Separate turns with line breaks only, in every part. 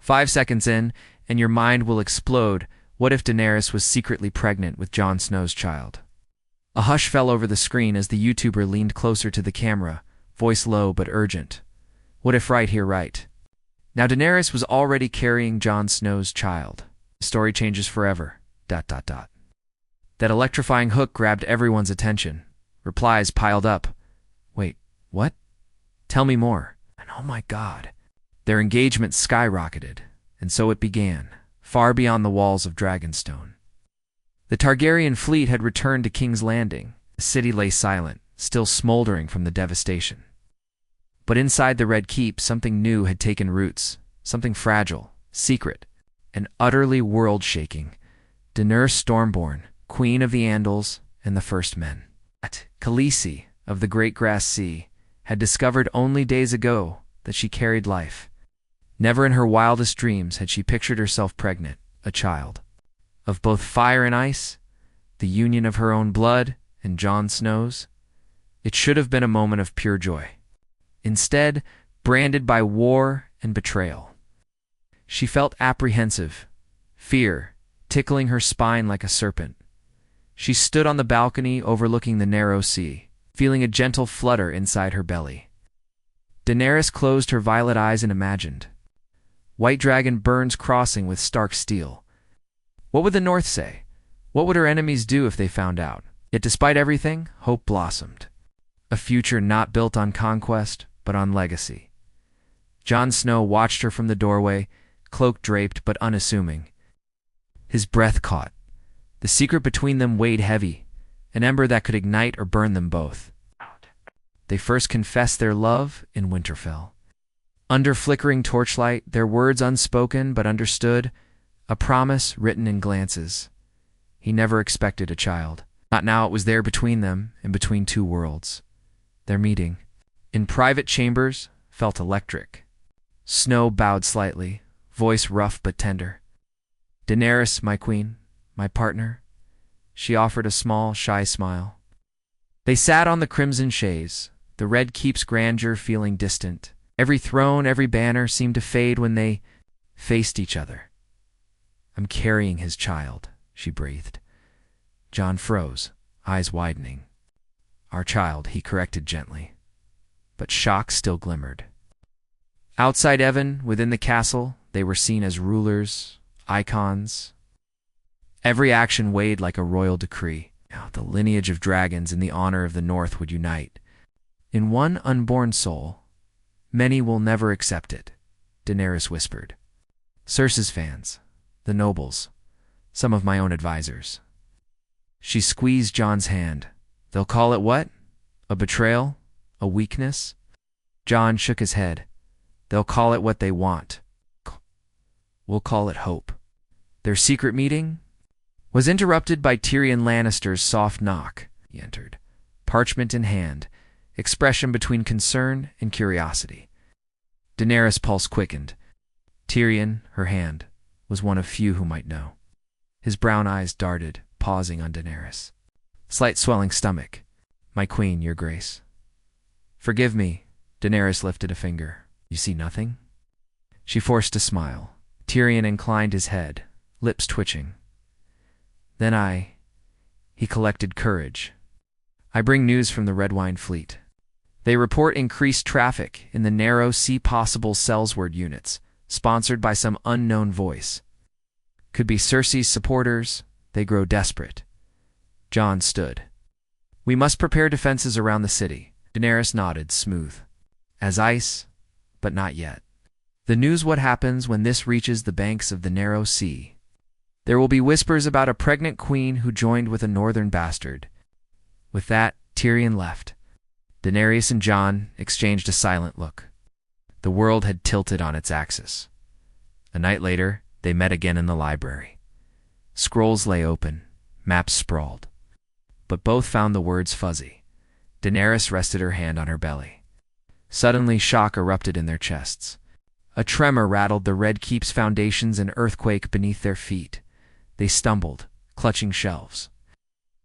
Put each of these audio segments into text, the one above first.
5 seconds in, and your mind will explode. What if Daenerys was secretly pregnant with Jon Snow's child? A hush fell over the screen as the YouTuber leaned closer to the camera, voice low but urgent. What if right here, right? Now Daenerys was already carrying Jon Snow's child. The story changes forever. ... That electrifying hook grabbed everyone's attention. Replies piled up. Wait, what? Tell me more. And oh my God. Their engagement skyrocketed, and so it began, far beyond the walls of Dragonstone. The Targaryen fleet had returned to King's Landing. The city lay silent, still smoldering from the devastation. But inside the Red Keep, something new had taken roots, something fragile, secret, and utterly world-shaking. Daenerys Stormborn, Queen of the Andals and the First Men. Khaleesi of the Great Grass Sea had discovered only days ago that she carried life. Never in her wildest dreams had she pictured herself pregnant, a child. Of both fire and ice, the union of her own blood and Jon Snow's. It should have been a moment of pure joy. Instead, branded by war and betrayal. She felt apprehensive, fear tickling her spine like a serpent. She stood on the balcony overlooking the narrow sea, feeling a gentle flutter inside her belly. Daenerys closed her violet eyes and imagined. White dragon burns crossing with stark steel. What would the North say? What would her enemies do if they found out? Yet despite everything, hope blossomed. A future not built on conquest, but on legacy. Jon Snow watched her from the doorway, cloak draped but unassuming. His breath caught. The secret between them weighed heavy, an ember that could ignite or burn them both. They first confessed their love in Winterfell. Under flickering torchlight, their words unspoken but understood, a promise written in glances. He never expected a child. Not now. It was there between them, and between two worlds. Their meeting, in private chambers, felt electric. Snow bowed slightly, voice rough but tender. Daenerys, my queen, my partner. She offered a small, shy smile. They sat on the crimson chaise, the Red Keep's grandeur feeling distant. Every throne, every banner seemed to fade when they faced each other. I'm carrying his child, she breathed. Jon froze, eyes widening. Our child, he corrected gently. But shock still glimmered. Outside Evan, within the castle, they were seen as rulers, icons. Every action weighed like a royal decree. Now, the lineage of dragons and the honor of the North would unite. In one unborn soul, many will never accept it, Daenerys whispered. Cersei's fans, the nobles, some of my own advisors. She squeezed Jon's hand. They'll call it what? A betrayal? A weakness? Jon shook his head. They'll call it what they want. We'll call it hope. Their secret meeting was interrupted by Tyrion Lannister's soft knock. He entered, parchment in hand, expression between concern and curiosity. Daenerys' pulse quickened. Tyrion, her hand, was one of few who might know. His brown eyes darted, pausing on Daenerys. Slight swelling stomach. My queen, your grace. Forgive me. Daenerys lifted a finger. You see nothing? She forced a smile. Tyrion inclined his head, lips twitching. Then he collected courage. I bring news from the Red Wine Fleet. They report increased traffic in the narrow Sea Possible Sellsword units, sponsored by some unknown voice. Could be Cersei's supporters. They grow desperate. Jon stood. We must prepare defenses around the city. Daenerys nodded, smooth. As ice, but not yet. The news what happens when this reaches the banks of the narrow sea. There will be whispers about a pregnant queen who joined with a northern bastard. With that, Tyrion left. Daenerys and Jon exchanged a silent look. The world had tilted on its axis. A night later, they met again in the library. Scrolls lay open, maps sprawled. But both found the words fuzzy. Daenerys rested her hand on her belly. Suddenly, shock erupted in their chests. A tremor rattled the Red Keep's foundations, an earthquake beneath their feet. They stumbled, clutching shelves.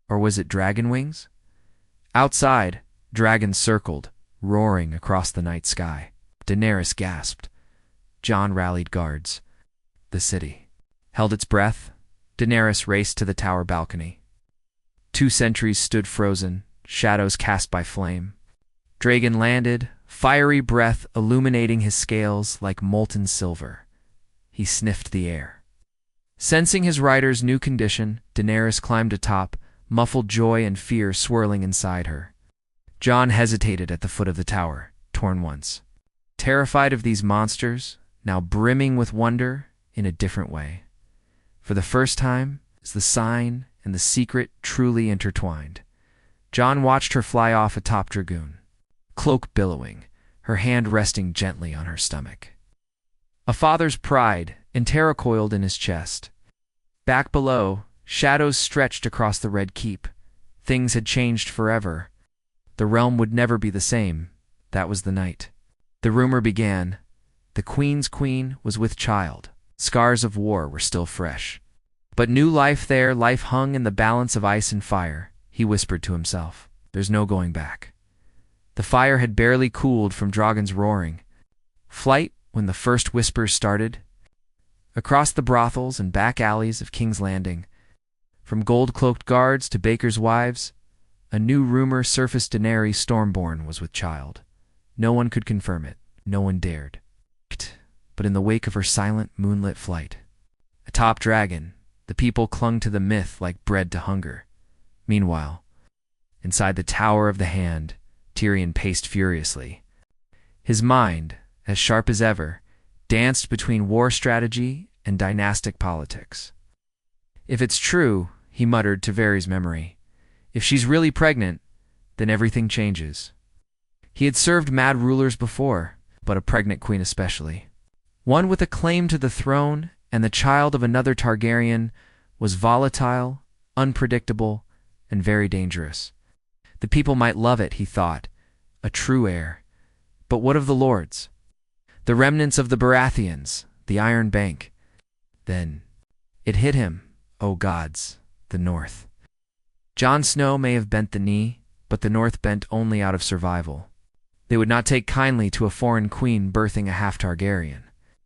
Or was it dragon wings? Outside, dragons circled, roaring across the night sky. Daenerys gasped. Jon rallied guards. The city held its breath. Daenerys raced to the tower balcony. 2 sentries stood frozen, shadows cast by flame. Dragon landed, fiery breath illuminating his scales like molten silver. He sniffed the air. Sensing his rider's new condition, Daenerys climbed atop, muffled joy and fear swirling inside her. Jon hesitated at the foot of the tower, torn once. Terrified of these monsters, now brimming with wonder in a different way. For the first time, is the sign and the secret truly intertwined. Jon watched her fly off atop Dragoon, cloak billowing, her hand resting gently on her stomach. A father's pride enterracoiled in his chest. Back below, shadows stretched across the Red Keep. Things had changed forever. The realm would never be the same. That was the night. The rumor began. The Queen's queen was with child. Scars of war were still fresh. But new life there, life hung in the balance of ice and fire. He whispered to himself, "There's no going back." The fire had barely cooled from Drogon's roaring. Flight, when the first whispers started. Across the brothels and back alleys of King's Landing, from gold-cloaked guards to bakers' wives, a new rumor surfaced. Daenerys Stormborn was with child. No one could confirm it. No one dared. But in the wake of her silent, moonlit flight, atop Dragon, the people clung to the myth like bread to hunger. Meanwhile, inside the Tower of the Hand, Tyrion paced furiously. His mind, as sharp as ever, danced between war strategy and dynastic politics. If it's true, he muttered to Varys' memory, if she's really pregnant, then everything changes. He had served mad rulers before, but a pregnant queen especially. One with a claim to the throne and the child of another Targaryen was volatile, unpredictable, and very dangerous. The people might love it, he thought, a true heir. But what of the lords? The remnants of the Baratheons, the Iron Bank. Then it hit him, oh gods, the North. Jon Snow may have bent the knee, but the North bent only out of survival. They would not take kindly to a foreign queen birthing a half-Targaryen.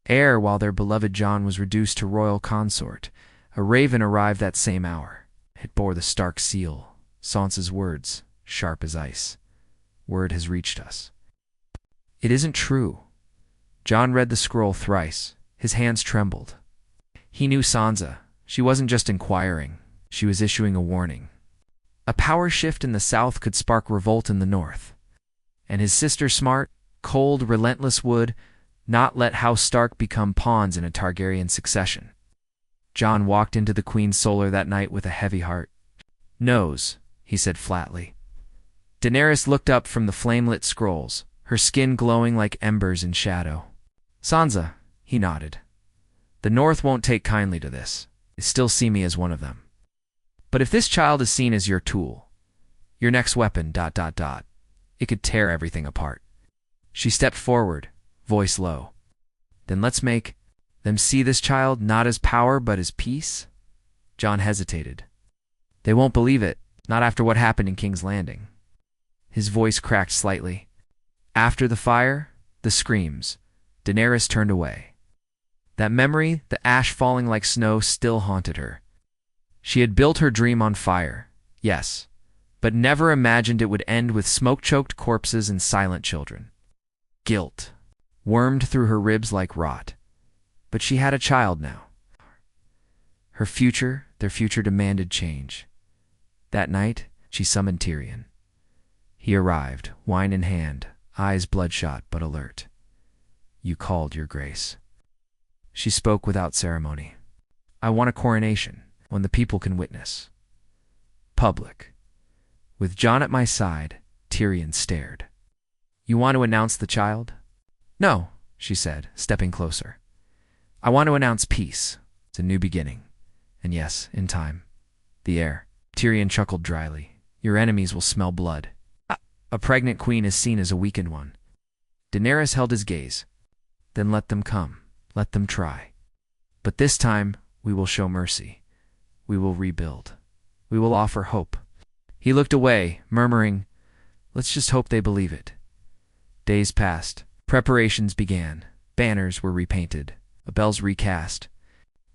Heir while their beloved Jon was reduced to royal consort. A raven arrived that same hour. It bore the Stark seal, Sansa's words, sharp as ice. Word has reached us. It isn't true. Jon read the scroll thrice. His hands trembled. He knew Sansa. She wasn't just inquiring. She was issuing a warning. A power shift in the south could spark revolt in the north. And his sister smart, cold, relentless would not let House Stark become pawns in a Targaryen succession. Jon walked into the Queen's solar that night with a heavy heart. "Nose," he said flatly. Daenerys looked up from the flame-lit scrolls, her skin glowing like embers in shadow. "Sansa," he nodded. "The North won't take kindly to this. They still see me as one of them. But if this child is seen as your tool, your next weapon, it could tear everything apart." She stepped forward, voice low. "Then let's make them see this child not as power but as peace?" Jon hesitated. "They won't believe it, not after what happened in King's Landing." His voice cracked slightly. After the fire, the screams, Daenerys turned away. That memory, the ash falling like snow, still haunted her. She had built her dream on fire, yes, but never imagined it would end with smoke-choked corpses and silent children. Guilt wormed through her ribs like rot. But she had a child now. Her future, their future demanded change. That night, she summoned Tyrion. He arrived, wine in hand, eyes bloodshot but alert. "You called, your grace." She spoke without ceremony. "I want a coronation, one the people can witness. Public." With Jon at my side, Tyrion stared. "You want to announce the child?" "No," she said, stepping closer. "I want to announce peace. It's a new beginning. And yes, in time. The heir." Tyrion chuckled dryly. "Your enemies will smell blood. A pregnant queen is seen as a weakened one." Daenerys held his gaze. "Then let them come. Let them try. But this time, we will show mercy. We will rebuild. We will offer hope." He looked away, murmuring, "Let's just hope they believe it." Days passed. Preparations began. Banners were repainted, bells recast,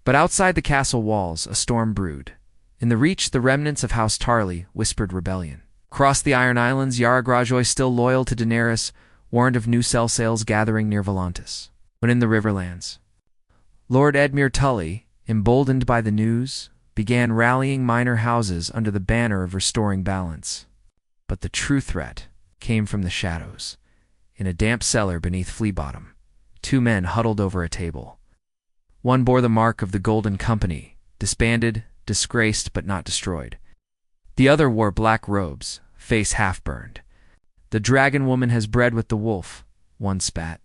But outside the castle walls, a storm brewed. In the reach, the remnants of House Tarly whispered rebellion. Across the Iron Islands, Yara Greyjoy, still loyal to Daenerys, warned of new cell sails gathering near Volantis. When in the Riverlands, Lord Edmure Tully, emboldened by the news, began rallying minor houses under the banner of restoring balance. But the true threat came from the shadows. In a damp cellar beneath Fleabottom, two men huddled over a table. One bore the mark of the Golden Company, disbanded, disgraced but not destroyed. The other wore black robes, face half-burned. "The dragon woman has bred with the wolf," one spat.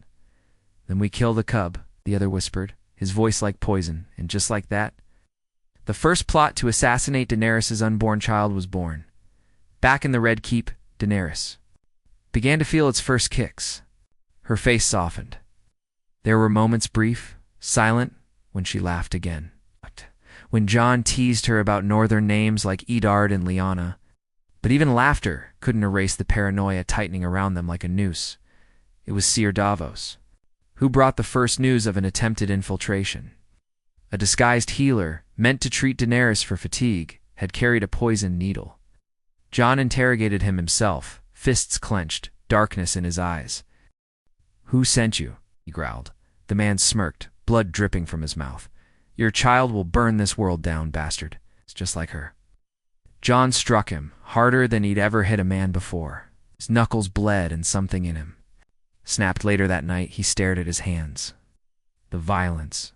"Then we kill the cub," the other whispered, his voice like poison, and just like that, the first plot to assassinate Daenerys' unborn child was born. Back in the Red Keep, Daenerys began to feel its first kicks. Her face softened. There were moments brief, silent, when she laughed again. When Jon teased her about northern names like Eddard and Lyanna. But even laughter couldn't erase the paranoia tightening around them like a noose. It was Seer Davos, who brought the first news of an attempted infiltration. A disguised healer, meant to treat Daenerys for fatigue, had carried a poisoned needle. Jon interrogated him himself, fists clenched, darkness in his eyes. "Who sent you?" he growled. The man smirked, blood dripping from his mouth. "Your child will burn this world down, bastard. It's just like her." Jon struck him, harder than he'd ever hit a man before. His knuckles bled and something in him snapped. Later that night, he stared at his hands. The violence, ...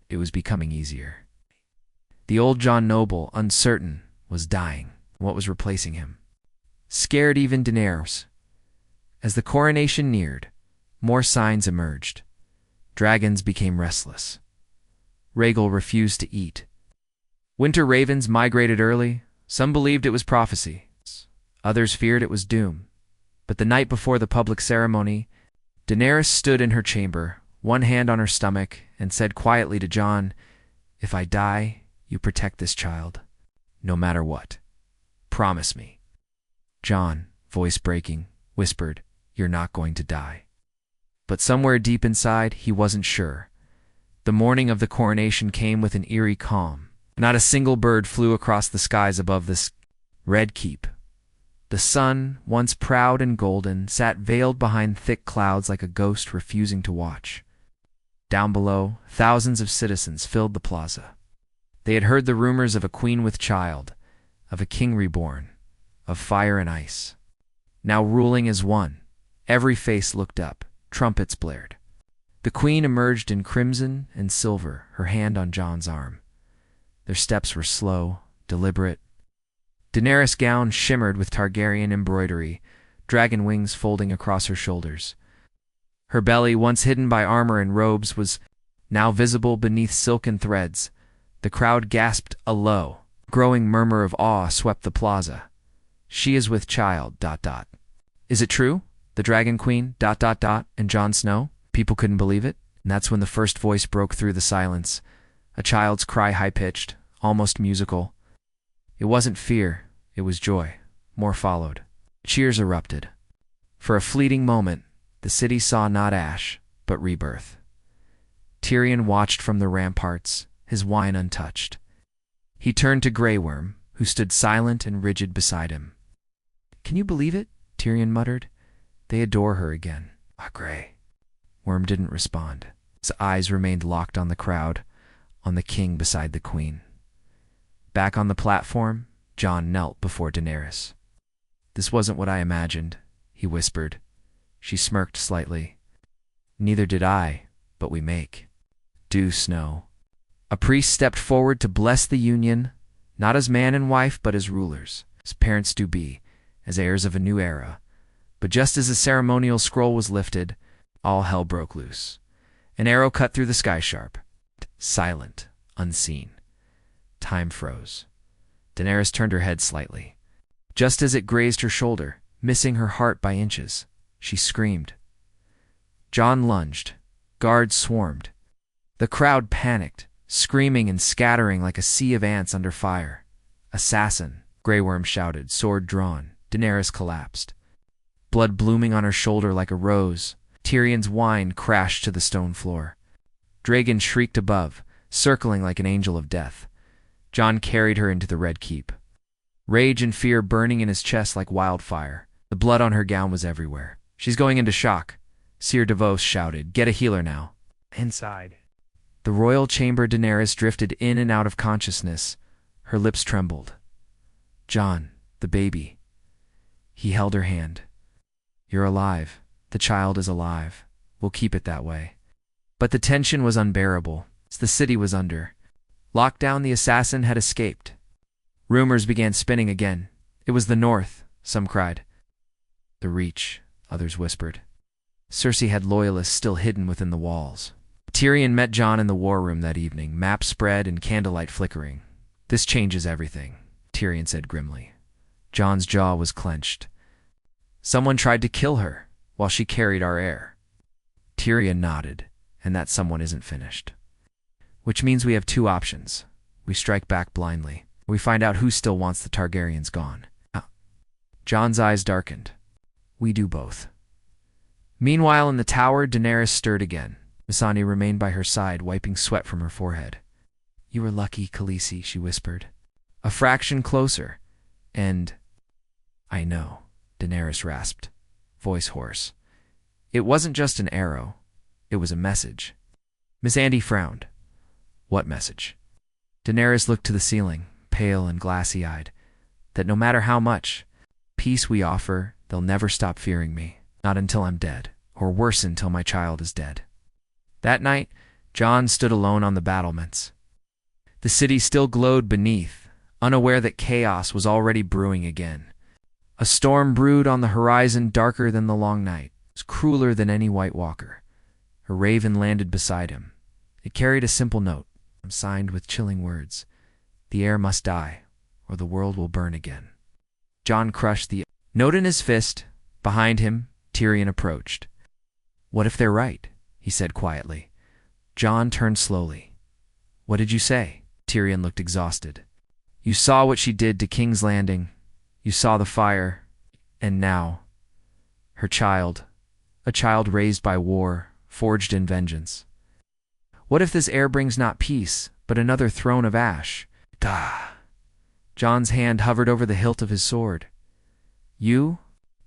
It was becoming easier. The old Jon Noble, uncertain, was dying. What was replacing him? Scared even Daenerys. As the coronation neared, more signs emerged. Dragons became restless. Rhaegal refused to eat. Winter ravens migrated early. Some believed it was prophecy. Others feared it was doom. But the night before the public ceremony, Daenerys stood in her chamber, one hand on her stomach, and said quietly to Jon, "If I die, you protect this child, no matter what. Promise me." Jon, voice breaking, whispered, "You're not going to die." But somewhere deep inside, he wasn't sure. The morning of the coronation came with an eerie calm. Not a single bird flew across the skies above this Red Keep. The sun, once proud and golden, sat veiled behind thick clouds like a ghost refusing to watch. Down below, thousands of citizens filled the plaza. They had heard the rumors of a queen with child, of a king reborn, of fire and ice. Now ruling as one, every face looked up, trumpets blared. The queen emerged in crimson and silver, her hand on Jon's arm. Their steps were slow, deliberate. Daenerys' gown shimmered with Targaryen embroidery, dragon wings folding across her shoulders. Her belly, once hidden by armor and robes, was now visible beneath silken threads. The crowd gasped a low, growing murmur of awe swept the plaza. "She is with child, ... Is it true? The Dragon Queen, ... and Jon Snow?" People couldn't believe it, and that's when the first voice broke through the silence. A child's cry, high-pitched, almost musical. It wasn't fear, it was joy. More followed. Cheers erupted. For a fleeting moment, the city saw not ash, but rebirth. Tyrion watched from the ramparts, his wine untouched. He turned to Grey Worm, who stood silent and rigid beside him. "Can you believe it?" Tyrion muttered. "They adore her again." "Ah, Grey." Worm didn't respond. His eyes remained locked on the crowd, on the king beside the queen. Back on the platform, Jon knelt before Daenerys. "This wasn't what I imagined," he whispered. She smirked slightly. "Neither did I, but we make. Do, Snow." A priest stepped forward to bless the union, not as man and wife, but as rulers, as parents do be, as heirs of a new era. But just as the ceremonial scroll was lifted, all hell broke loose. An arrow cut through the sky sharp. Silent, unseen. Time froze. Daenerys turned her head slightly. Just as it grazed her shoulder, missing her heart by inches, she screamed. Jon lunged. Guards swarmed. The crowd panicked, screaming and scattering like a sea of ants under fire. "Assassin!" Grey Worm shouted, sword drawn. Daenerys collapsed. Blood blooming on her shoulder like a rose. Tyrion's wine crashed to the stone floor. Dragon shrieked above, circling like an angel of death. Jon carried her into the Red Keep. Rage and fear burning in his chest like wildfire. The blood on her gown was everywhere. "She's going into shock," Sir Davos shouted. "Get a healer now."
Inside.
The royal chamber, Daenerys drifted in and out of consciousness. Her lips trembled. "Jon, the baby." He held her hand. "You're alive. The child is alive. We'll keep it that way." But the tension was unbearable. The city was under lockdown. The assassin had escaped. Rumors began spinning again. It was the North, some cried. The Reach, others whispered. Cersei had loyalists still hidden within the walls. Tyrion met Jon in the war room that evening, map spread and candlelight flickering. "This changes everything," Tyrion said grimly. Jon's jaw was clenched. "Someone tried to kill her while she carried our heir." Tyrion nodded, "And that someone isn't finished. Which means we have two options. We strike back blindly. We find out who still wants the Targaryens gone." Jon's eyes darkened. "We do both." Meanwhile, in the tower, Daenerys stirred again. Missandei remained by her side, wiping sweat from her forehead. "You were lucky, Khaleesi," she whispered. A fraction closer, and... "I know," Daenerys rasped, voice hoarse. "It wasn't just an arrow. It was a message." Missandei frowned. "What message?" Daenerys looked to the ceiling, pale and glassy-eyed. "That no matter how much peace we offer, they'll never stop fearing me. Not until I'm dead, or worse, until my child is dead." That night, Jon stood alone on the battlements. The city still glowed beneath, unaware that chaos was already brewing again. A storm brewed on the horizon, darker than the long night, crueler than any White Walker. A raven landed beside him. It carried a simple note, signed with chilling words. "The heir must die, or the world will burn again." Jon crushed the note in his fist. Behind him, Tyrion approached. "What if they're right?" he said quietly. Jon turned slowly. "What did you say?" Tyrion looked exhausted. "You saw what she did to King's Landing. You saw the fire. And now, her child, a child raised by war, forged in vengeance. What if this heir brings not peace, but another throne of ash?" "Dah!" Jon's hand hovered over the hilt of his sword. "You?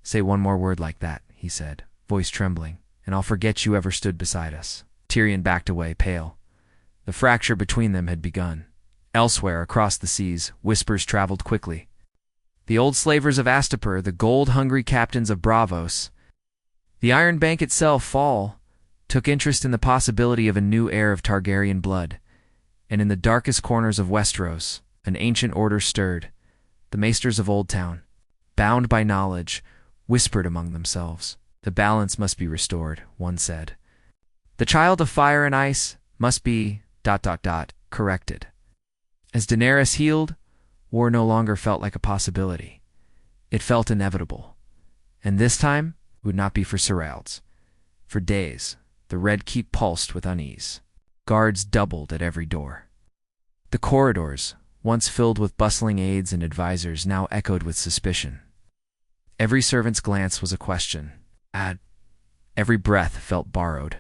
Say one more word like that," he said, voice trembling, "and I'll forget you ever stood beside us." Tyrion backed away, pale. The fracture between them had begun. Elsewhere, across the seas, whispers traveled quickly. The old slavers of Astapor, the gold-hungry captains of Braavos, the Iron Bank itself, fall, took interest in the possibility of a new heir of Targaryen blood. And in the darkest corners of Westeros, an ancient order stirred. The maesters of Old Town, bound by knowledge, whispered among themselves. "The balance must be restored," one said. "The child of fire and ice must be... corrected." As Daenerys healed, war no longer felt like a possibility. It felt inevitable. And this time, it would not be for Serralds. For days, the Red Keep pulsed with unease. Guards doubled at every door. The corridors, once filled with bustling aides and advisors, now echoed with suspicion. Every servant's glance was a question. Every breath felt borrowed.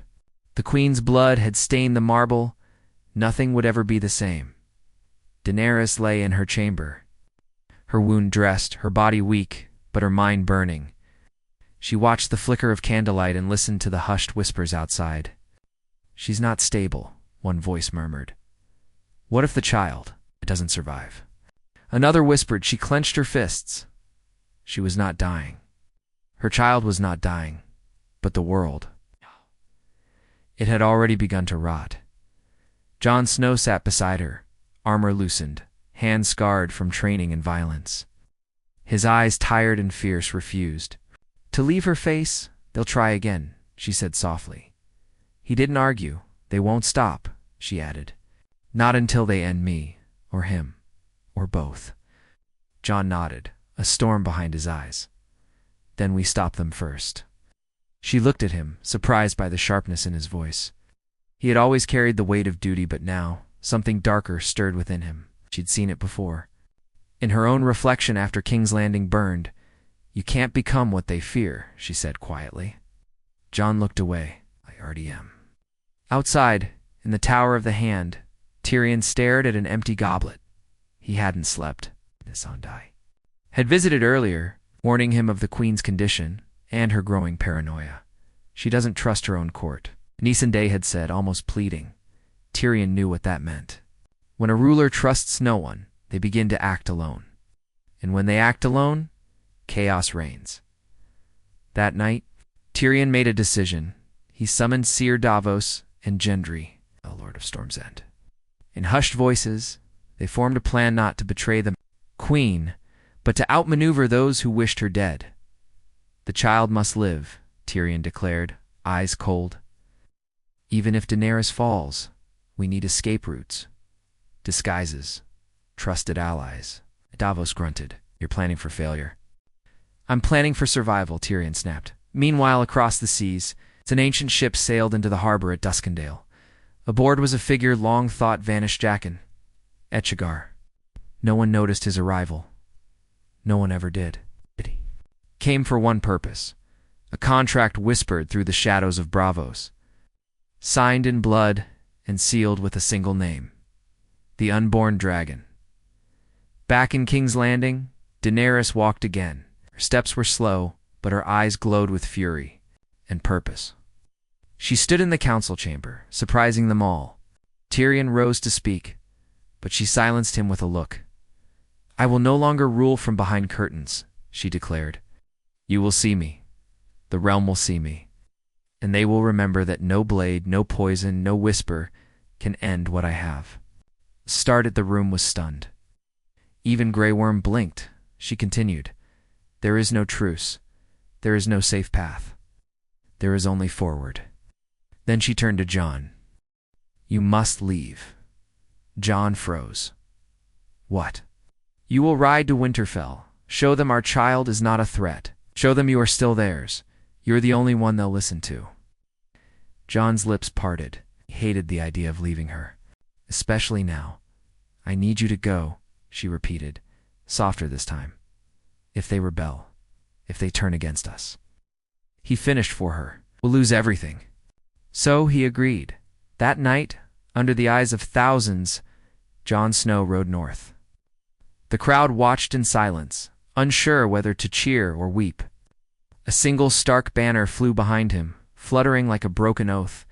The Queen's blood had stained the marble. Nothing would ever be the same. Daenerys lay in her chamber, her wound dressed, her body weak, but her mind burning. She watched the flicker of candlelight and listened to the hushed whispers outside. "She's not stable," one voice murmured. "What if the child doesn't survive?" Another whispered. She clenched her fists. She was not dying. Her child was not dying, but the world. It had already begun to rot. Jon Snow sat beside her, armor loosened, hands scarred from training and violence. His eyes, tired and fierce, refused. "To leave her face, they'll try again," she said softly. He didn't argue. "They won't stop," she added. "Not until they end me, or him, or both." Jon nodded, a storm behind his eyes. "Then we stop them first." She looked at him, surprised by the sharpness in his voice. He had always carried the weight of duty, but now, something darker stirred within him. She'd seen it before. In her own reflection after King's Landing burned, "You can't become what they fear," she said quietly. Jon looked away. "I already am." Outside, in the Tower of the Hand, Tyrion stared at an empty goblet. He hadn't slept. Nisandai had visited earlier, warning him of the queen's condition and her growing paranoia. She doesn't trust her own court. Nisandai had said, almost pleading. Tyrion knew what that meant. When a ruler trusts no one, they begin to act alone. And when they act alone, chaos reigns. That night, Tyrion made a decision. He summoned Seer Davos and Gendry, the Lord of Storm's End. In hushed voices, they formed a plan not to betray the queen, but to outmaneuver those who wished her dead. The child must live, Tyrion declared, eyes cold. Even if Daenerys falls, we need escape routes, disguises, trusted allies. Davos grunted. You're planning for failure. I'm planning for survival, Tyrion snapped. Meanwhile, across the seas, an ancient ship sailed into the harbor at Duskendale. Aboard was a figure long thought vanished Jaqen, Etchigar. No one noticed his arrival. No one ever did. Came for one purpose. A contract whispered through the shadows of Braavos. Signed in blood and sealed with a single name. The Unborn Dragon. Back in King's Landing, Daenerys walked again. Her steps were slow, but her eyes glowed with fury and purpose. She stood in the council chamber, surprising them all. Tyrion rose to speak, but she silenced him with a look. I will no longer rule from behind curtains, she declared. You will see me. The realm will see me. And they will remember that no blade, no poison, no whisper can end what I have. The start at the room was stunned. Even Grey Worm blinked. She continued. There is no truce. There is no safe path. There is only forward. Then she turned to Jon. You must leave. Jon froze. What? You will ride to Winterfell. Show them our child is not a threat. Show them you are still theirs. You're the only one they'll listen to. Jon's lips parted. He hated the idea of leaving her. Especially now. I need you to go, she repeated, softer this time. If they rebel. If they turn against us. He finished for her. We'll lose everything. So he agreed. That night, under the eyes of thousands, Jon Snow rode north. The crowd watched in silence, unsure whether to cheer or weep. A single stark banner flew behind him, fluttering like a broken oath,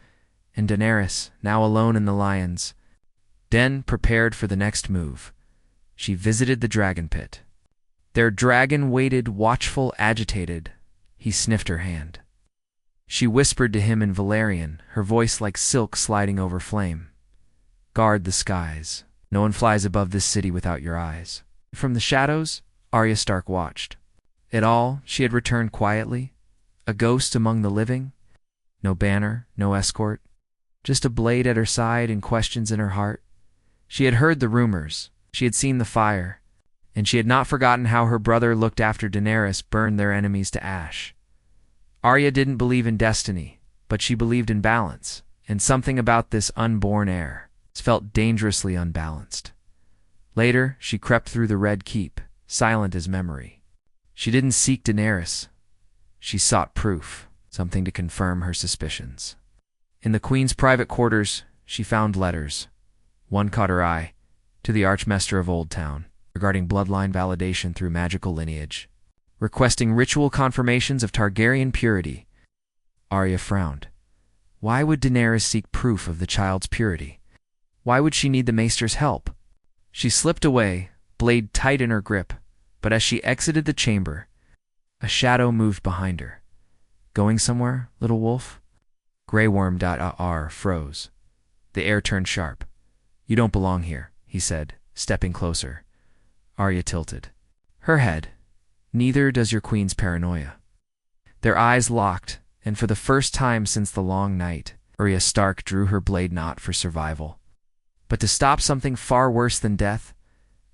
and Daenerys, now alone in the lions' den, prepared for the next move. She visited the dragon pit. Their dragon waited, watchful, agitated. He sniffed her hand. She whispered to him in Valyrian, her voice like silk sliding over flame. Guard the skies. No one flies above this city without your eyes. From the shadows, Arya Stark watched. It all, she had returned quietly, a ghost among the living. No banner, no escort, just a blade at her side and questions in her heart. She had heard the rumors, she had seen the fire, and she had not forgotten how her brother looked after Daenerys burned their enemies to ash. Arya didn't believe in destiny, but she believed in balance, and something about this unborn heir felt dangerously unbalanced. Later, she crept through the Red Keep, silent as memory. She didn't seek Daenerys. She sought proof, something to confirm her suspicions. In the Queen's private quarters, she found letters. One caught her eye, to the Archmaester of Old Town, regarding bloodline validation through magical lineage, requesting ritual confirmations of Targaryen purity. Arya frowned. Why would Daenerys seek proof of the child's purity? Why would she need the Maester's help? She slipped away, blade tight in her grip, but as she exited the chamber, a shadow moved behind her. Going somewhere, little wolf? Grey Worm froze. The air turned sharp. You don't belong here, he said, stepping closer. Arya tilted. Her head. Neither does your queen's paranoia. Their eyes locked, and for the first time since the long night, Arya Stark drew her blade not for survival, but to stop something far worse than death.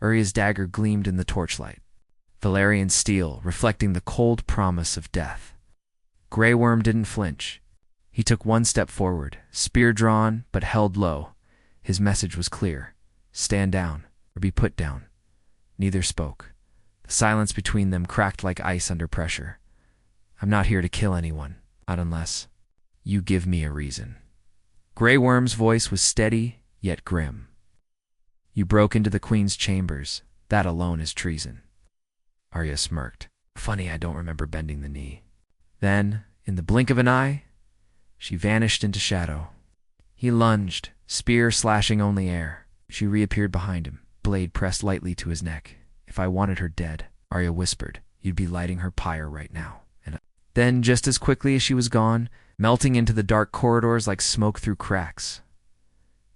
Arya's dagger gleamed in the torchlight. Valyrian steel, reflecting the cold promise of death. Grey Worm didn't flinch. He took one step forward, spear drawn, but held low. His message was clear. Stand down, or be put down. Neither spoke. The silence between them cracked like ice under pressure. I'm not here to kill anyone, not unless you give me a reason. Grey Worm's voice was steady, yet grim. You broke into the queen's chambers. That alone is treason. Arya smirked. Funny I don't remember bending the knee. Then, in the blink of an eye, she vanished into shadow. He lunged, spear slashing only air. She reappeared behind him, blade pressed lightly to his neck. If I wanted her dead, Arya whispered, you'd be lighting her pyre right now. And then, just as quickly as she was gone, melting into the dark corridors like smoke through cracks.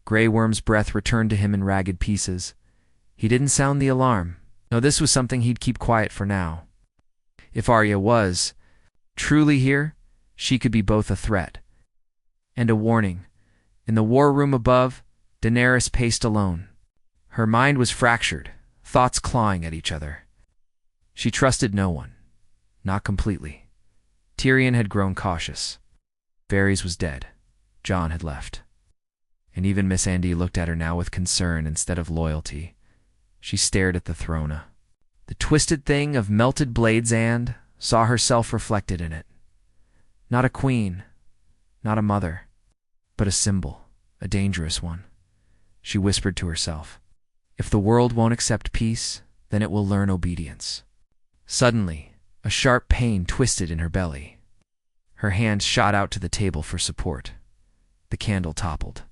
Grey Worm's breath returned to him in ragged pieces. He didn't sound the alarm. No, this was something he'd keep quiet for now. If Arya was truly here, she could be both a threat and a warning. In the war room above, Daenerys paced alone. Her mind was fractured, thoughts clawing at each other. She trusted no one. Not completely. Tyrion had grown cautious. Varys was dead. Jon had left. And even Miss Andy looked at her now with concern instead of loyalty. She stared at the throne. The twisted thing of melted blades and saw herself reflected in it. Not a queen, not a mother, but a symbol, a dangerous one. She whispered to herself, if the world won't accept peace, then it will learn obedience. Suddenly, a sharp pain twisted in her belly. Her hand shot out to the table for support. The candle toppled.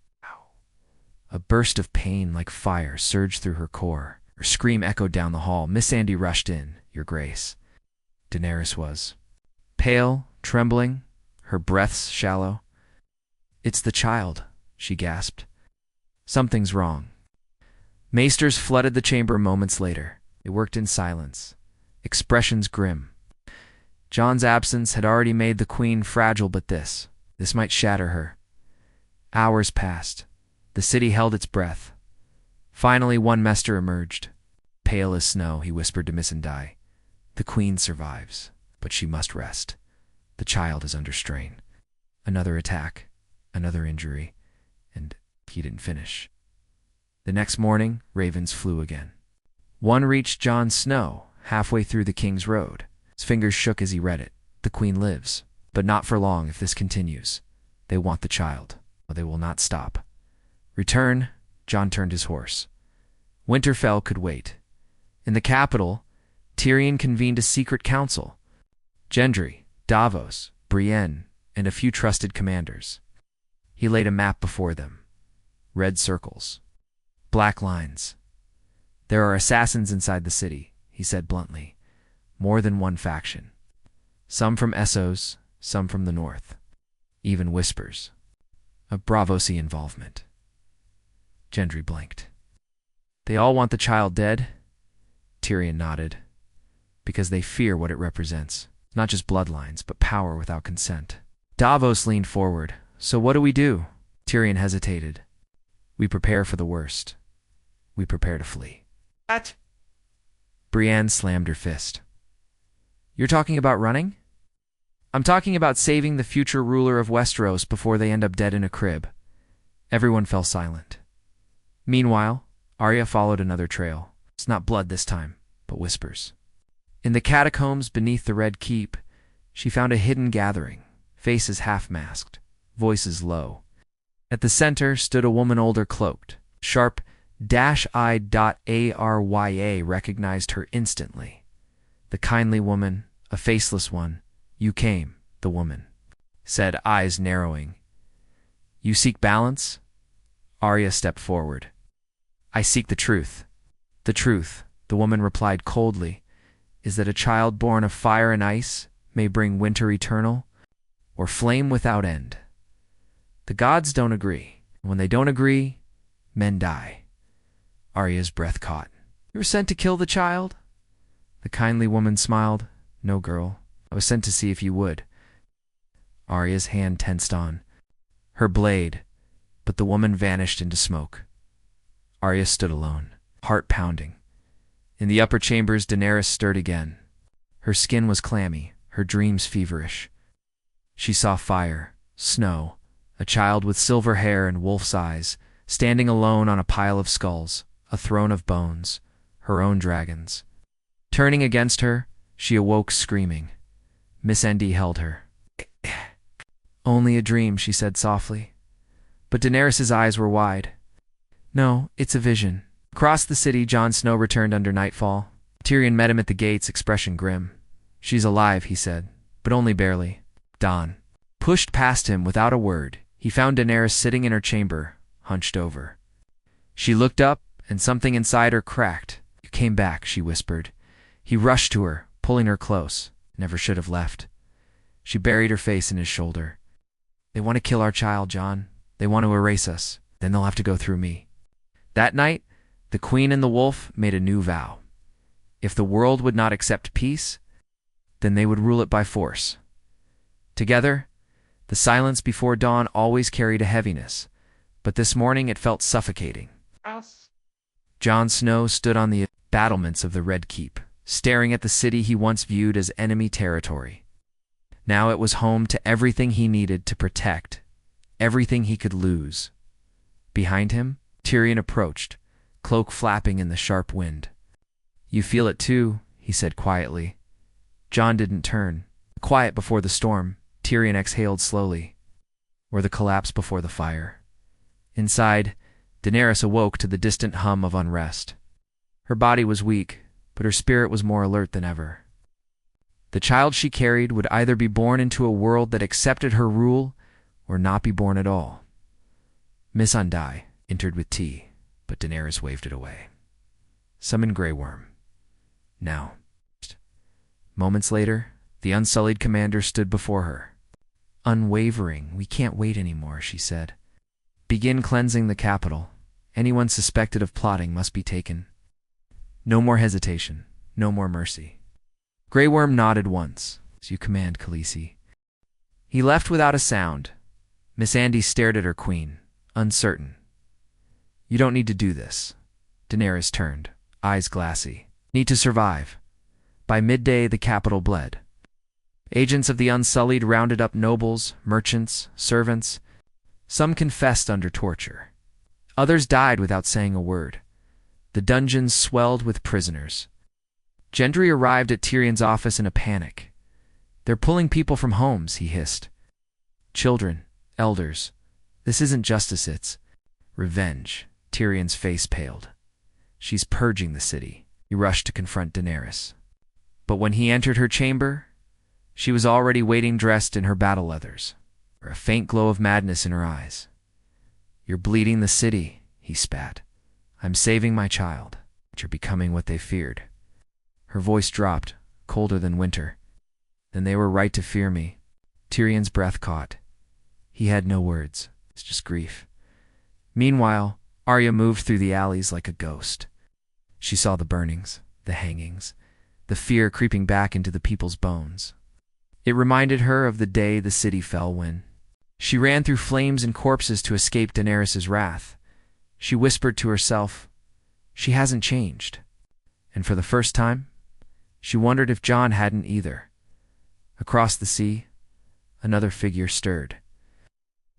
A burst of pain like fire surged through her core. Her scream echoed down the hall. Miss Andy rushed in. Your Grace. Daenerys was pale, trembling, her breaths shallow. It's the child, she gasped. Something's wrong. Maesters flooded the chamber moments later. They worked in silence, expressions grim. Jon's absence had already made the queen fragile, but this might shatter her. Hours passed. The city held its breath. Finally, one Maester emerged. Pale as snow, he whispered to Miss Andy. The queen survives, but she must rest. The child is under strain. Another attack, another injury, and he didn't finish. The next morning, ravens flew again. One reached Jon Snow, halfway through the King's Road. His fingers shook as he read it. The queen lives, but not for long if this continues. They want the child, but they will not stop. Return, Jon turned his horse. Winterfell could wait. In the capital, Tyrion convened a secret council. Gendry, Davos, Brienne, and a few trusted commanders. He laid a map before them. Red circles. Black lines. There are assassins inside the city, he said bluntly. More than one faction. Some from Essos, some from the north. Even whispers of Braavosi involvement. Gendry blinked. They all want the child dead? Tyrion nodded. Because they fear what it represents. Not just bloodlines, but power without consent. Davos leaned forward. So what do we do? Tyrion hesitated. We prepare for the worst. We prepare to flee. What? Brienne slammed her fist. You're talking about running? I'm talking about saving the future ruler of Westeros before they end up dead in a crib. Everyone fell silent. Meanwhile, Arya followed another trail. It's not blood this time, but whispers. In the catacombs beneath the Red Keep, she found a hidden gathering, faces half-masked, voices low. At the center stood a woman older cloaked. Sharp -I.Arya recognized her instantly. The kindly woman, a faceless one. You came, the woman said, eyes narrowing. You seek balance? Arya stepped forward. I seek the truth. The truth, the woman replied coldly, is that a child born of fire and ice may bring winter eternal, or flame without end. The gods don't agree. When they don't agree, men die. Arya's breath caught. You were sent to kill the child? The kindly woman smiled. No, girl. I was sent to see if you would. Arya's hand tensed on. Her blade, but the woman vanished into smoke. Arya stood alone, heart pounding. In the upper chambers, Daenerys stirred again. Her skin was clammy, her dreams feverish. She saw fire, snow, a child with silver hair and wolf's eyes, standing alone on a pile of skulls, a throne of bones, her own dragons. Turning against her, she awoke screaming. Miss Andy held her. Only a dream, she said softly. But Daenerys' eyes were wide. No, it's a vision. Across the city, Jon Snow returned under nightfall. Tyrion met him at the gates, expression grim. "She's alive," he said, "but only barely." Don pushed past him without a word. He found Daenerys sitting in her chamber, hunched over. She looked up, and something inside her cracked. "You came back," she whispered. He rushed to her, pulling her close. "Never should have left." She buried her face in his shoulder. "They want to kill our child, Jon. They want to erase us. Then they'll have to go through me." That night, the Queen and the Wolf made a new vow. If the world would not accept peace, then they would rule it by force. Together, the silence before dawn always carried a heaviness, but this morning it felt suffocating. Jon Snow stood on the battlements of the Red Keep, staring at the city he once viewed as enemy territory. Now it was home to everything he needed to protect, everything he could lose. Behind him, Tyrion approached, cloak flapping in the sharp wind. "You feel it too," he said quietly. Jon didn't turn. Quiet before the storm, Tyrion exhaled slowly, or the collapse before the fire. Inside, Daenerys awoke to the distant hum of unrest. Her body was weak, but her spirit was more alert than ever. The child she carried would either be born into a world that accepted her rule or not be born at all. Miss Undie entered with tea, but Daenerys waved it away. "Summon Grey Worm. Now." Moments later, the Unsullied commander stood before her. "Unwavering, we can't wait anymore," she said. "Begin cleansing the capital. Anyone suspected of plotting must be taken. No more hesitation, no more mercy." Grey Worm nodded once. "As you command, Khaleesi." He left without a sound. Miss Andy stared at her queen, uncertain. "You don't need to do this." Daenerys turned, eyes glassy. "Need to survive." By midday, the capital bled. Agents of the Unsullied rounded up nobles, merchants, servants. Some confessed under torture. Others died without saying a word. The dungeons swelled with prisoners. Gendry arrived at Tyrion's office in a panic. "They're pulling people from homes," he hissed. "Children, elders. This isn't justice, it's revenge." Tyrion's face paled. "She's purging the city." He rushed to confront Daenerys. But when he entered her chamber, she was already waiting dressed in her battle leathers, a faint glow of madness in her eyes. "You're bleeding the city," he spat. "I'm saving my child, but you're becoming what they feared." Her voice dropped, colder than winter. "Then they were right to fear me." Tyrion's breath caught. He had no words. It's just grief. Meanwhile, Arya moved through the alleys like a ghost. She saw the burnings, the hangings, the fear creeping back into the people's bones. It reminded her of the day the city fell when she ran through flames and corpses to escape Daenerys' wrath. She whispered to herself, "She hasn't changed." And for the first time, she wondered if Jon hadn't either. Across the sea, another figure stirred.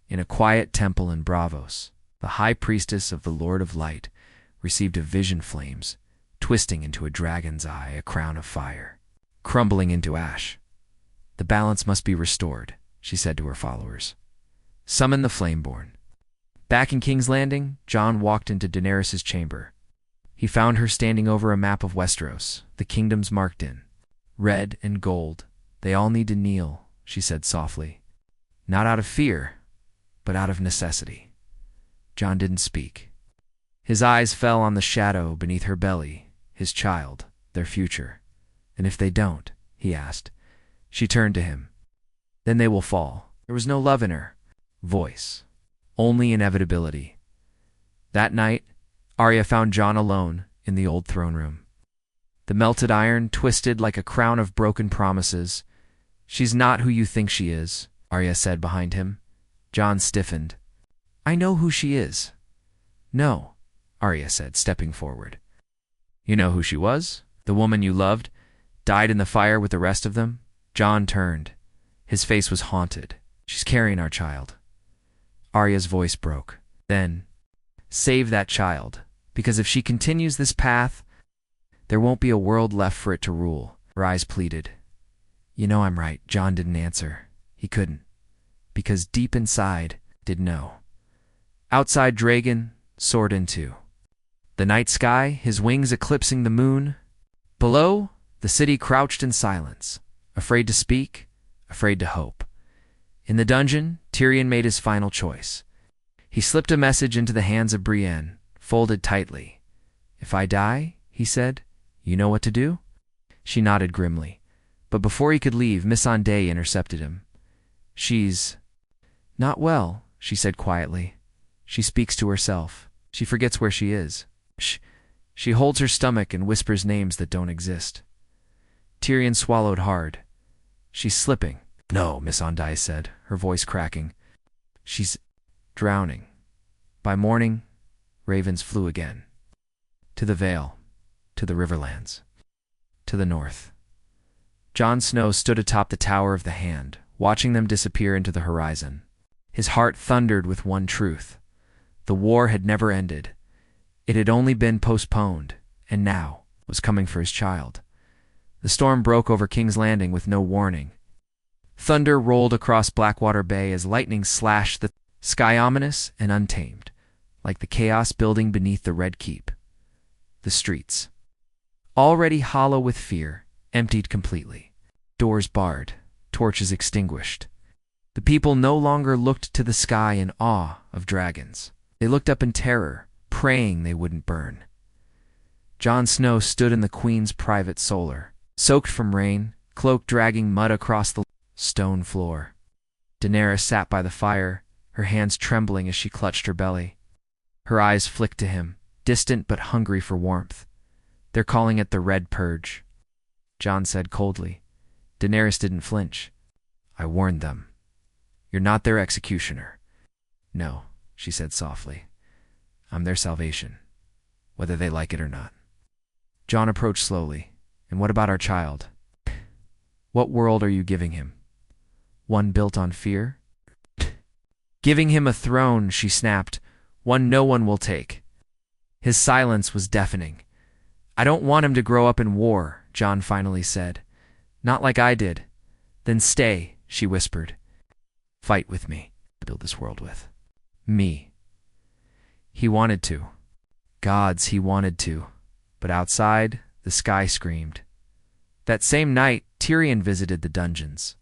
In a quiet temple in Braavos, the high priestess of the Lord of Light received a vision flames, twisting into a dragon's eye, a crown of fire, crumbling into ash. "The balance must be restored," she said to her followers. "Summon the Flameborn." Back in King's Landing, Jon walked into Daenerys' chamber. He found her standing over a map of Westeros, the kingdoms marked in red and gold. "They all need to kneel," she said softly. "Not out of fear, but out of necessity." Jon didn't speak. His eyes fell on the shadow beneath her belly, his child, their future. "And if they don't?" he asked. She turned to him. "Then they will fall." There was no love in her voice, only inevitability. That night, Arya found Jon alone in the old throne room. The melted iron twisted like a crown of broken promises. "She's not who you think she is," Arya said behind him. Jon stiffened. "I know who she is." "No," Arya said, stepping forward. "You know who she was? The woman you loved, died in the fire with the rest of them?" Jon turned. His face was haunted. "She's carrying our child." Arya's voice broke. "Then, save that child, because if she continues this path, there won't be a world left for it to rule." Her eyes pleaded. "You know I'm right." Jon didn't answer. He couldn't, because deep inside did know. Outside Dragon, sword in two. The night sky, his wings eclipsing the moon. Below, the city crouched in silence, afraid to speak, afraid to hope. In the dungeon, Tyrion made his final choice. He slipped a message into the hands of Brienne, folded tightly. "If I die," he said, "you know what to do?" She nodded grimly. But before he could leave, Missandei intercepted him. "She's not well," she said quietly. "She speaks to herself. She forgets where she is. She holds her stomach and whispers names that don't exist." Tyrion swallowed hard. "She's slipping." "No," Missandei said, her voice cracking. "She's drowning." By morning, ravens flew again. To the Vale, to the Riverlands, to the north. Jon Snow stood atop the Tower of the Hand, watching them disappear into the horizon. His heart thundered with one truth. The war had never ended. It had only been postponed, and now was coming for his child. The storm broke over King's Landing with no warning. Thunder rolled across Blackwater Bay as lightning slashed the sky, ominous and untamed, like the chaos building beneath the Red Keep. The streets, already hollow with fear, emptied completely. Doors barred, torches extinguished. The people no longer looked to the sky in awe of dragons. They looked up in terror, praying they wouldn't burn. Jon Snow stood in the Queen's private solar, soaked from rain, cloak dragging mud across the stone floor. Daenerys sat by the fire, her hands trembling as she clutched her belly. Her eyes flicked to him, distant but hungry for warmth. "They're calling it the Red Purge," Jon said coldly. Daenerys didn't flinch. "I warned them. You're not their executioner." "No," she said softly. "I'm their salvation, whether they like it or not." Jon approached slowly. "And what about our child? What world are you giving him? One built on fear?" "Giving him a throne," she snapped. "One no one will take." His silence was deafening. "I don't want him to grow up in war," Jon finally said. "Not like I did." "Then stay," she whispered. "Fight with me to build this world with." "Me." He wanted to. Gods, he wanted to. But outside, the sky screamed. That same night, Tyrion visited the dungeons.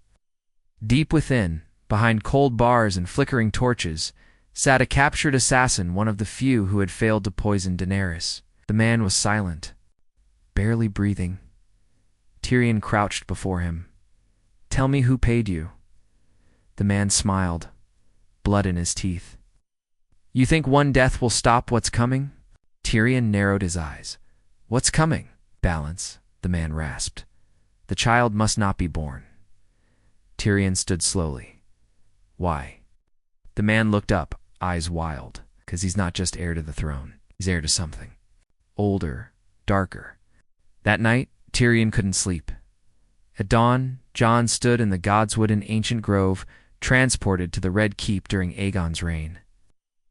Deep within, behind cold bars and flickering torches, sat a captured assassin, one of the few who had failed to poison Daenerys. The man was silent, barely breathing. Tyrion crouched before him. "Tell me who paid you." The man smiled, blood in his teeth. "You think one death will stop what's coming?" Tyrion narrowed his eyes. "What's coming?" "Balance," the man rasped. "The child must not be born." Tyrion stood slowly. "Why?" The man looked up, eyes wild. "'Cause he's not just heir to the throne. He's heir to something. Older, darker." That night, Tyrion couldn't sleep. At dawn, Jon stood in the Godswood ancient grove, transported to the Red Keep during Aegon's reign.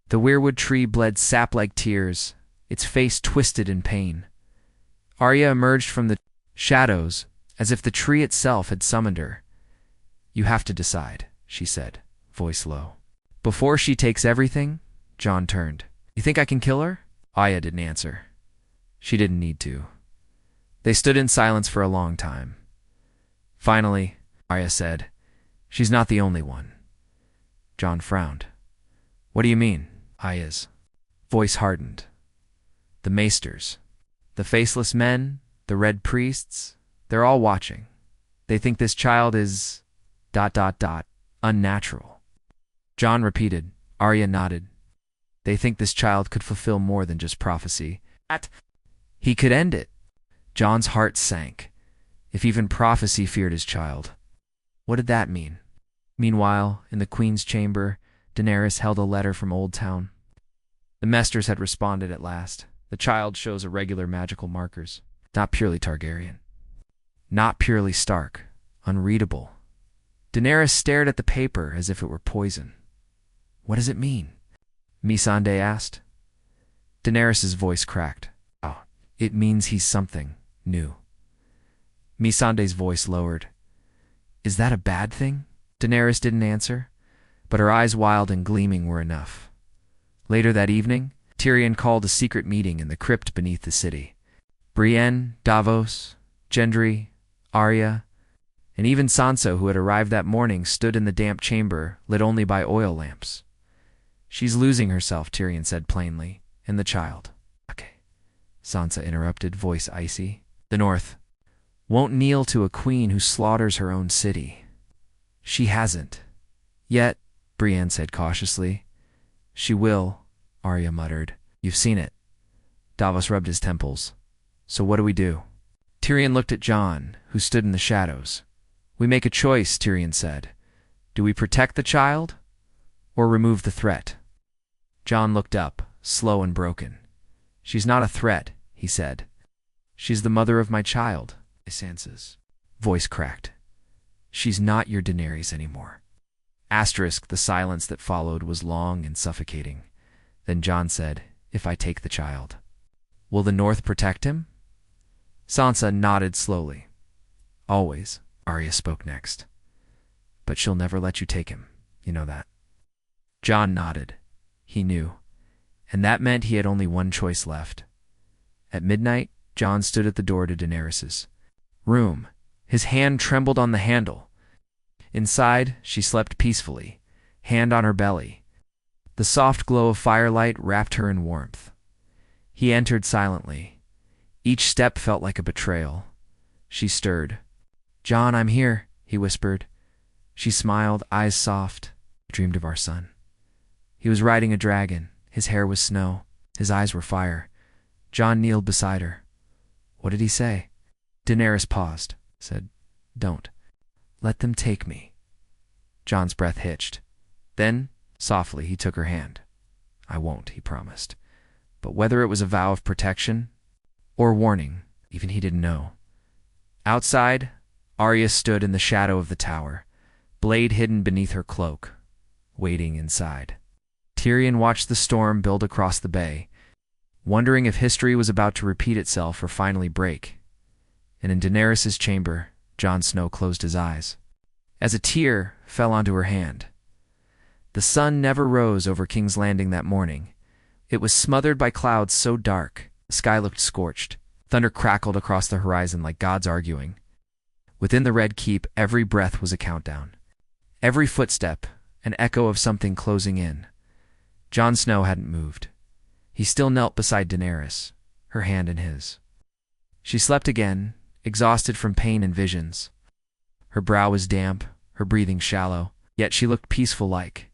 The weirwood tree bled sap like tears, its face twisted in pain. Arya emerged from the shadows, as if the tree itself had summoned her. "You have to decide," she said, voice low. "Before she takes everything." Jon turned. "You think I can kill her?" Arya didn't answer. She didn't need to. They stood in silence for a long time. Finally, Arya said, "She's not the only one." Jon frowned. "What do you mean?" Arya's voice hardened. "The maesters, the faceless men, the red priests, they're all watching. They think this child is ... unnatural." Jon repeated. Arya nodded. "They think this child could fulfill more than just prophecy. He could end it." Jon's heart sank. If even prophecy feared his child. What did that mean? Meanwhile, in the Queen's chamber, Daenerys held a letter from Old Town. The Maesters had responded at last. The child shows irregular magical markers. Not purely Targaryen. Not purely Stark. Unreadable. Daenerys stared at the paper as if it were poison. "What does it mean?" Missandei asked. Daenerys' voice cracked. "Oh, it means he's something new." Missandei's voice lowered. "Is that a bad thing?" Daenerys didn't answer, but her eyes wild and gleaming were enough. Later that evening, Tyrion called a secret meeting in the crypt beneath the city. Brienne, Davos, Gendry, Arya, and even Sansa, who had arrived that morning, stood in the damp chamber, lit only by oil lamps. "She's losing herself," Tyrion said plainly. "And the child." "Okay," Sansa interrupted, voice icy. "The North won't kneel to a queen who slaughters her own city." "She hasn't. Yet," Brienne said cautiously. "She will," Arya muttered. "You've seen it." Davos rubbed his temples. "So what do we do?" Tyrion looked at Jon, who stood in the shadows. "We make a choice," Tyrion said. "Do we protect the child, or remove the threat?" Jon looked up, slow and broken. "She's not a threat," he said. "She's the mother of my child." Sansa's voice cracked. "She's not your Daenerys anymore." The silence that followed was long and suffocating. Then Jon said, "If I take the child, will the North protect him?" Sansa nodded slowly. "Always," Arya spoke next. "But she'll never let you take him. You know that." Jon nodded. He knew. And that meant he had only one choice left. At midnight, Jon stood at the door to Daenerys's room. His hand trembled on the handle. Inside, she slept peacefully, hand on her belly. The soft glow of firelight wrapped her in warmth. He entered silently. Each step felt like a betrayal. She stirred. "Jon, I'm here," he whispered. She smiled, eyes soft. "I dreamed of our son." He was riding a dragon. His hair was snow. His eyes were fire. Jon kneeled beside her. "What did he say?" Daenerys paused, said, "Don't. Let them take me." Jon's breath hitched. Then, softly, he took her hand. "I won't," he promised. But whether it was a vow of protection or warning, even he didn't know. Outside, Arya stood in the shadow of the tower, blade hidden beneath her cloak, waiting inside. Tyrion watched the storm build across the bay, wondering if history was about to repeat itself or finally break. And in Daenerys' chamber, Jon Snow closed his eyes, as a tear fell onto her hand. The sun never rose over King's Landing that morning. It was smothered by clouds so dark, the sky looked scorched. Thunder crackled across the horizon like gods arguing. Within the Red Keep, every breath was a countdown. Every footstep, an echo of something closing in. Jon Snow hadn't moved. He still knelt beside Daenerys, her hand in his. She slept again, exhausted from pain and visions. Her brow was damp, her breathing shallow, yet she looked peaceful-like.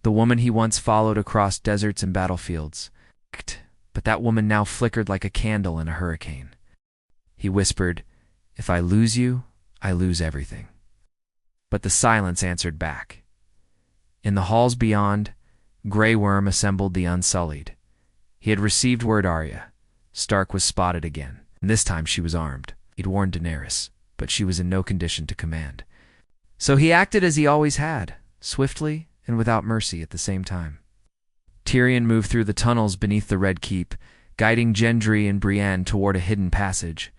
The woman he once followed across deserts and battlefields. But that woman now flickered like a candle in a hurricane. He whispered, "If I lose you, I lose everything." But the silence answered back. In the halls beyond, Grey Worm assembled the Unsullied. He had received word Arya. Stark was spotted again, and this time she was armed. He'd warned Daenerys, but she was in no condition to command. So he acted as he always had, swiftly and without mercy at the same time. Tyrion moved through the tunnels beneath the Red Keep, guiding Gendry and Brienne toward a hidden passage.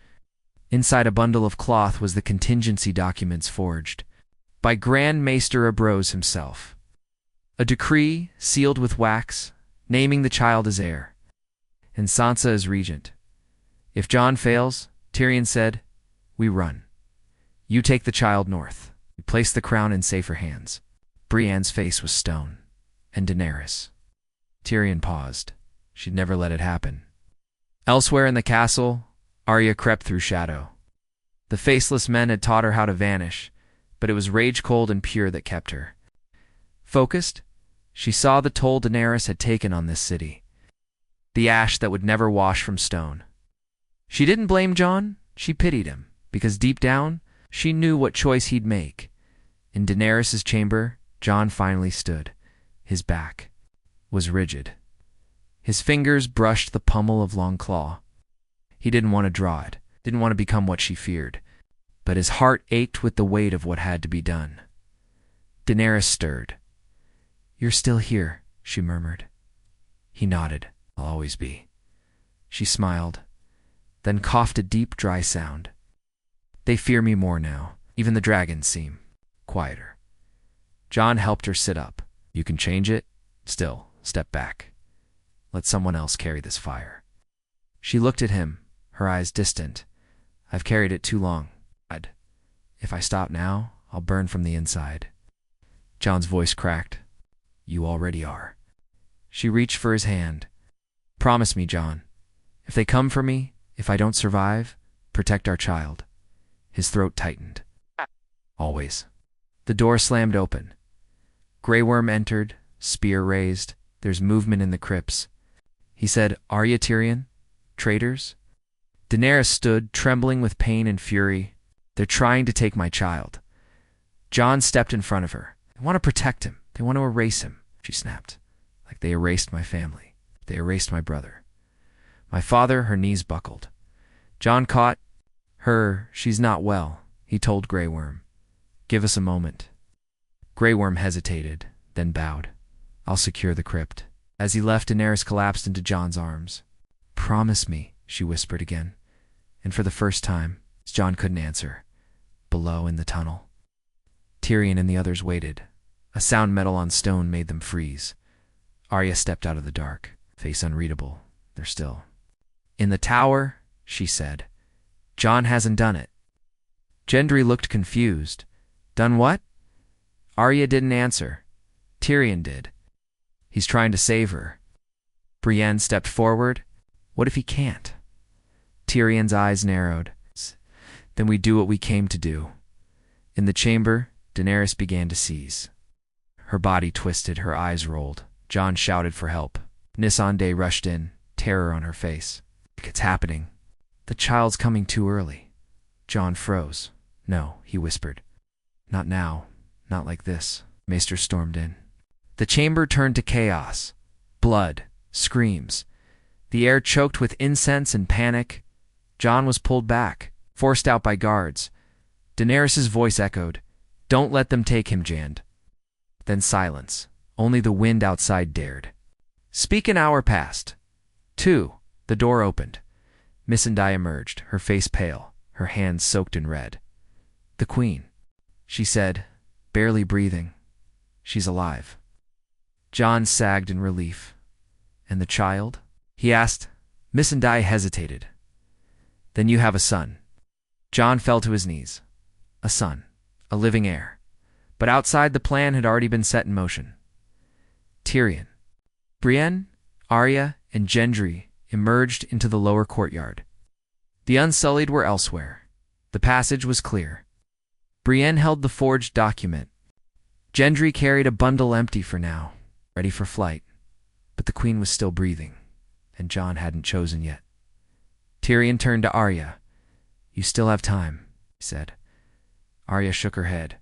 Inside a bundle of cloth was the contingency documents forged by Grand Maester Ambrose himself. A decree, sealed with wax, naming the child as heir, and Sansa as regent. If Jon fails, Tyrion said, we run. You take the child north. We place the crown in safer hands. Brienne's face was stone. And Daenerys. Tyrion paused. She'd never let it happen. Elsewhere in the castle, Arya crept through shadow. The faceless men had taught her how to vanish, but it was rage-cold and pure that kept her. Focused, she saw the toll Daenerys had taken on this city. The ash that would never wash from stone. She didn't blame Jon, she pitied him, because deep down, she knew what choice he'd make. In Daenerys' chamber, Jon finally stood. His back was rigid. His fingers brushed the pommel of Longclaw. He didn't want to draw it, didn't want to become what she feared, but his heart ached with the weight of what had to be done. Daenerys stirred. You're still here, she murmured. He nodded. I'll always be. She smiled, then coughed a deep, dry sound. They fear me more now. Even the dragons seem quieter. Jon helped her sit up. You can change it. Still, step back. Let someone else carry this fire. She looked at him, her eyes distant. I've carried it too long. If I stop now, I'll burn from the inside. John's voice cracked. You already are. She reached for his hand. Promise me, John. If they come for me, if I don't survive, protect our child. His throat tightened. Always. The door slammed open. Grey Worm entered, spear raised. There's movement in the crypts. He said, Arya, Tyrion? Traitors? Daenerys stood, trembling with pain and fury. They're trying to take my child. John stepped in front of her. They want to protect him. They want to erase him, she snapped. Like they erased my family. They erased my brother. My father, her knees buckled. John caught her. She's not well, he told Grey Worm. Give us a moment. Grey Worm hesitated, then bowed. I'll secure the crypt. As he left, Daenerys collapsed into John's arms. Promise me, she whispered again. And for the first time, John couldn't answer. Below in the tunnel, Tyrion and the others waited. A sound metal on stone made them freeze. Arya stepped out of the dark, face unreadable. They're still. In the tower, she said. John hasn't done it. Gendry looked confused. Done what? Arya didn't answer. Tyrion did. He's trying to save her. Brienne stepped forward. What if he can't? Tyrion's eyes narrowed. Then we do what we came to do. In the chamber, Daenerys began to seize. Her body twisted, her eyes rolled. Jon shouted for help. Missandei rushed in, terror on her face. It's happening. The child's coming too early. Jon froze. No, he whispered. Not now. Not like this. Maester stormed in. The chamber turned to chaos. Blood. Screams. The air choked with incense and panic. Jon was pulled back, forced out by guards. Daenerys' voice echoed. Don't let them take him, Jand. Then silence. Only the wind outside dared. Speak. An hour passed. 2. The door opened. Missandei emerged, her face pale, her hands soaked in red. The queen, she said, barely breathing. She's alive. Jon sagged in relief. And the child? He asked. Missandei hesitated. Then you have a son. Jon fell to his knees. A son. A living heir. But outside, the plan had already been set in motion. Tyrion, Brienne, Arya, and Gendry emerged into the lower courtyard. The Unsullied were elsewhere. The passage was clear. Brienne held the forged document. Gendry carried a bundle empty for now, ready for flight. But the queen was still breathing, and Jon hadn't chosen yet. Tyrion turned to Arya. You still have time, he said. Arya shook her head.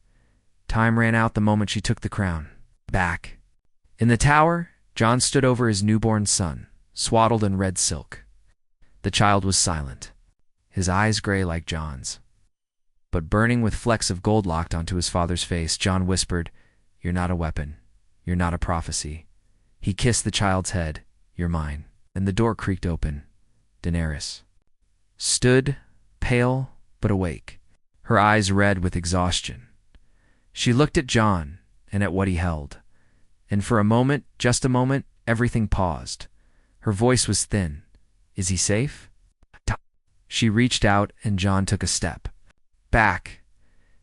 Time ran out the moment she took the crown. Back. In the tower, Jon stood over his newborn son, swaddled in red silk. The child was silent, his eyes gray like Jon's, but burning with flecks of gold locked onto his father's face. Jon whispered, You're not a weapon. You're not a prophecy. He kissed the child's head. You're mine. And the door creaked open. Daenerys stood, pale but awake, her eyes red with exhaustion. She looked at Jon and at what he held. And for a moment, just a moment, everything paused. Her voice was thin. Is he safe? She reached out and Jon took a step. Back.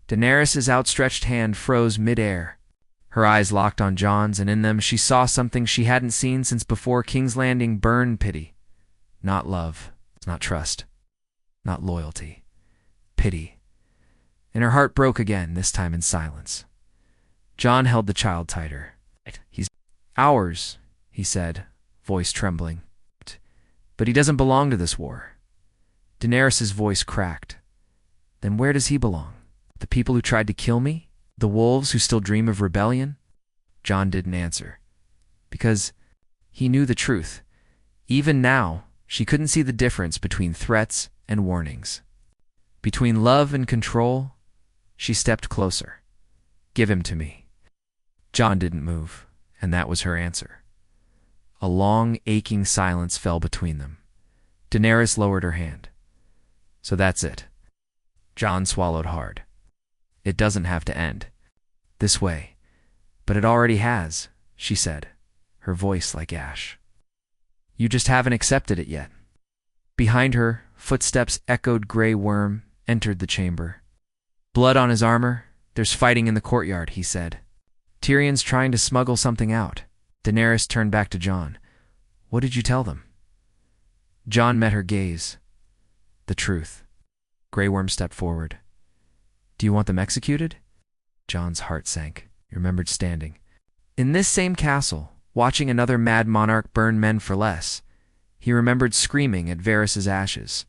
Daenerys' outstretched hand froze mid-air. Her eyes locked on Jon's, and in them she saw something she hadn't seen since before King's Landing. Pity. Not love. Not trust. Not loyalty. Pity. And her heart broke again, this time in silence. Jon held the child tighter. He's ours, he said, voice trembling. But he doesn't belong to this war. Daenerys' voice cracked. Then where does he belong? The people who tried to kill me? The wolves who still dream of rebellion? Jon didn't answer. Because he knew the truth. Even now, she couldn't see the difference between threats and warnings. Between love and control, she stepped closer. Give him to me. Jon didn't move, and that was her answer. A long, aching silence fell between them. Daenerys lowered her hand. So that's it. Jon swallowed hard. It doesn't have to end this way. But it already has, she said, her voice like ash. You just haven't accepted it yet. Behind her, footsteps echoed. Grey Worm entered the chamber. Blood on his armor. There's fighting in the courtyard, he said. Tyrion's trying to smuggle something out. Daenerys turned back to Jon. What did you tell them? Jon met her gaze. The truth. Grey Worm stepped forward. Do you want them executed? Jon's heart sank. He remembered standing in this same castle, watching another mad monarch burn men for less. He remembered screaming at Varys' ashes,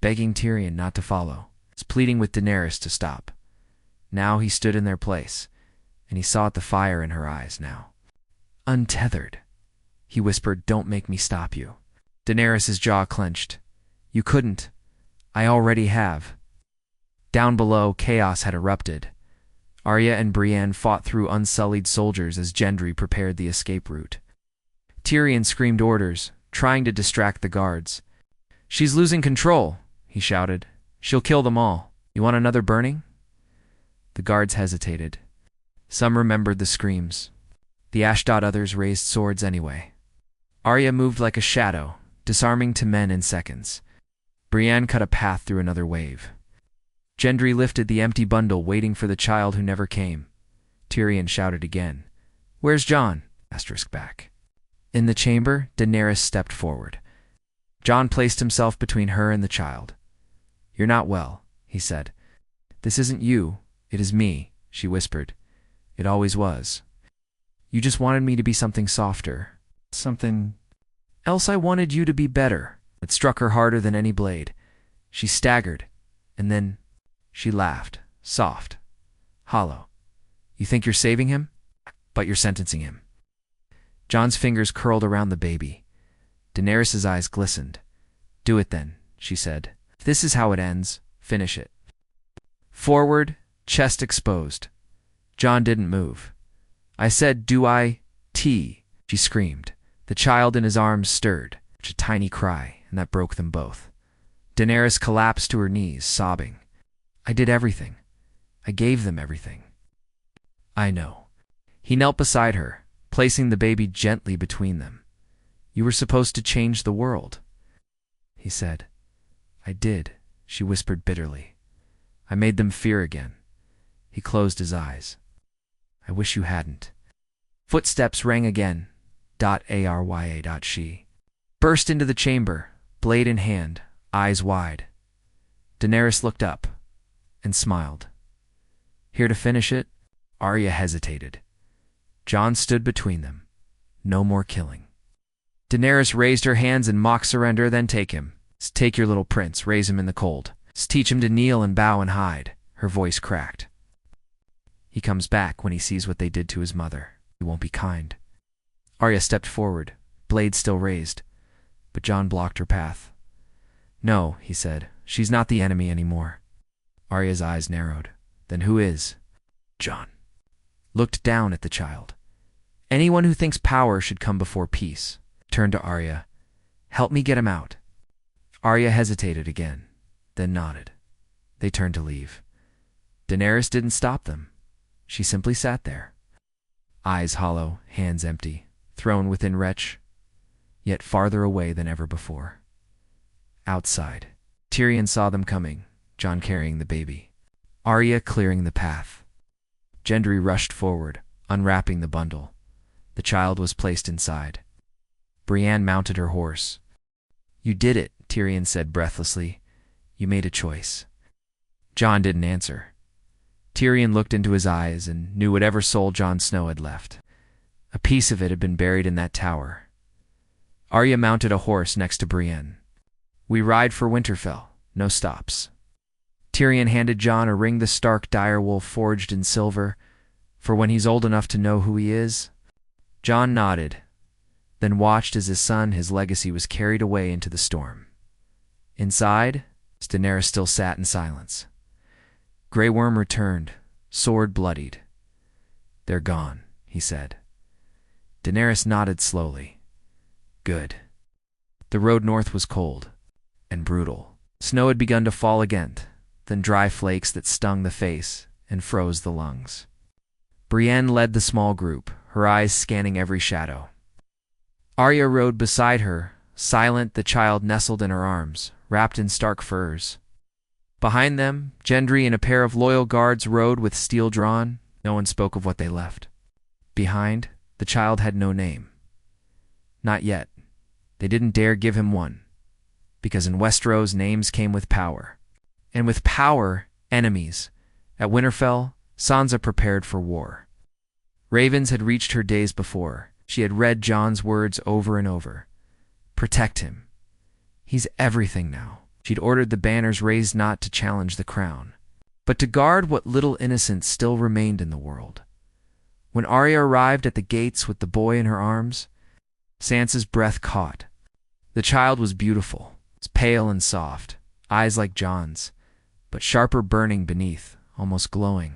begging Tyrion not to follow, pleading with Daenerys to stop. Now he stood in their place, and he saw the fire in her eyes now. Untethered, he whispered, don't make me stop you. Daenerys' jaw clenched. You couldn't. I already have. Down below, chaos had erupted. Arya and Brienne fought through unsullied soldiers as Gendry prepared the escape route. Tyrion screamed orders, trying to distract the guards. She's losing control, he shouted. She'll kill them all. You want another burning? The guards hesitated. Some remembered the screams. The Ashdod others raised swords anyway. Arya moved like a shadow, disarming to men in seconds. Brienne cut a path through another wave. Gendry lifted the empty bundle, waiting for the child who never came. Tyrion shouted again. Where's Jon? Back. In the chamber, Daenerys stepped forward. Jon placed himself between her and the child. You're not well, he said. This isn't you, it is me, she whispered. It always was. You just wanted me to be something softer. Something else. I wanted you to be better. It struck her harder than any blade. She staggered, and then she laughed, soft, hollow. You think you're saving him? But you're sentencing him. Jon's fingers curled around the baby. Daenerys' eyes glistened. Do it then, she said. If this is how it ends, finish it. Forward, chest exposed. Jon didn't move. I said, do I? She screamed. The child in his arms stirred. A tiny cry, and that broke them both. Daenerys collapsed to her knees, sobbing. I did everything. I gave them everything. I know. He knelt beside her, placing the baby gently between them. You were supposed to change the world, he said. I did, she whispered bitterly. I made them fear again. He closed his eyes. I wish you hadn't. Footsteps rang again. Arya. She burst into the chamber, blade in hand, eyes wide. Daenerys looked up and smiled. Here to finish it? Arya hesitated. Jon stood between them. No more killing. Daenerys raised her hands in mock surrender. Then take him. Take your little prince, raise him in the cold. Teach him to kneel and bow and hide. Her voice cracked. He comes back when he sees what they did to his mother. He won't be kind. Arya stepped forward, blade still raised, but Jon blocked her path. No, he said, she's not the enemy anymore. Arya's eyes narrowed. Then who is? Jon looked down at the child. Anyone who thinks power should come before peace. Turned to Arya. Help me get him out. Arya hesitated again, then nodded. They turned to leave. Daenerys didn't stop them. She simply sat there. Eyes hollow, hands empty, thrown within reach, yet farther away than ever before. Outside, Tyrion saw them coming, Jon carrying the baby. Arya clearing the path. Gendry rushed forward, unwrapping the bundle. The child was placed inside. Brienne mounted her horse. You did it, Tyrion said breathlessly. You made a choice. Jon didn't answer. Tyrion looked into his eyes and knew whatever soul Jon Snow had left. A piece of it had been buried in that tower. Arya mounted a horse next to Brienne. We ride for Winterfell, no stops. Tyrion handed Jon a ring the Stark direwolf forged in silver, for when he's old enough to know who he is. Jon nodded, then watched as his son, his legacy, was carried away into the storm. Inside, Daenerys still sat in silence. Grey Worm returned, sword bloodied. They're gone, he said. Daenerys nodded slowly. Good. The road north was cold and brutal. Snow had begun to fall again, then dry flakes that stung the face and froze the lungs. Brienne led the small group, her eyes scanning every shadow. Arya rode beside her, silent, the child nestled in her arms, wrapped in stark furs. Behind them, Gendry and a pair of loyal guards rode with steel drawn. No one spoke of what they left. Behind, the child had no name. Not yet. They didn't dare give him one, because in Westeros names came with power. And with power, enemies. At Winterfell, Sansa prepared for war. Ravens had reached her days before. She had read Jon's words over and over. Protect him. He's everything now. She'd ordered the banners raised not to challenge the crown, but to guard what little innocence still remained in the world. When Arya arrived at the gates with the boy in her arms, Sansa's breath caught. The child was beautiful, pale and soft, eyes like Jon's, but sharper burning beneath, almost glowing.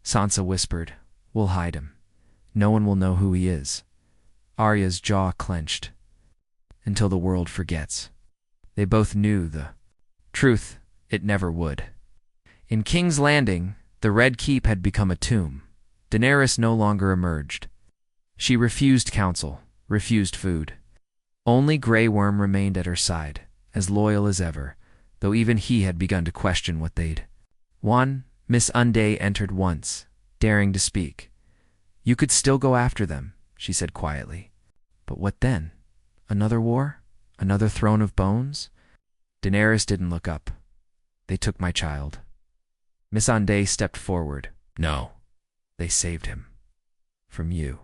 Sansa whispered, "We'll hide him. No one will know who he is." Arya's jaw clenched. "Until the world forgets." They both knew the truth, it never would. In King's Landing, the Red Keep had become a tomb. Daenerys no longer emerged. She refused counsel, refused food. Only Grey Worm remained at her side, as loyal as ever, though even he had begun to question what they'd. One, Miss Unday entered once, daring to speak. "You could still go after them," she said quietly. "But what then? Another war? Another throne of bones?" Daenerys didn't look up. "They took my child." Miss Unday stepped forward. "No, they saved him. From you."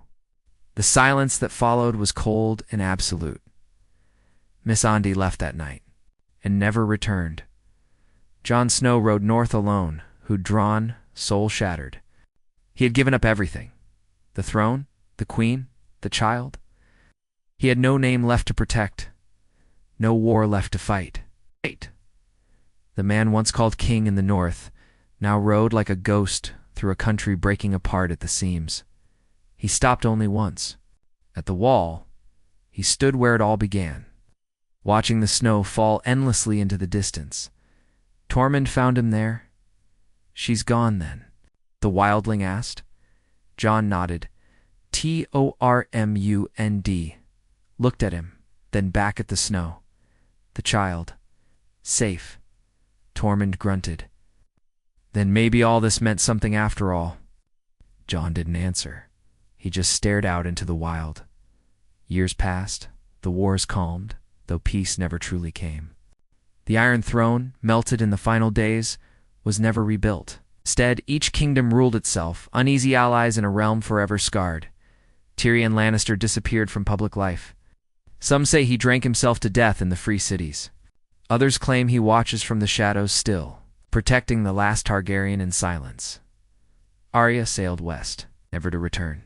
The silence that followed was cold and absolute. Miss Unday left that night, and never returned. Jon Snow rode north alone, who'd drawn, soul shattered. He had given up everything. The throne, the queen, the child. He had no name left to protect, no war left to fight. The man once called king in the north now rode like a ghost through a country breaking apart at the seams. He stopped only once. At the wall, he stood where it all began, watching the snow fall endlessly into the distance. Tormund found him there. "She's gone, then?" the wildling asked. Jon nodded. Tormund looked at him, then back at the snow. "The child. Safe." Tormund grunted. "Then maybe all this meant something after all." Jon didn't answer. He just stared out into the wild. Years passed. The wars calmed, though peace never truly came. The Iron Throne, melted in the final days, was never rebuilt. Instead, each kingdom ruled itself, uneasy allies in a realm forever scarred. Tyrion Lannister disappeared from public life. Some say he drank himself to death in the free cities. Others claim he watches from the shadows still, protecting the last Targaryen in silence. Arya sailed west, never to return.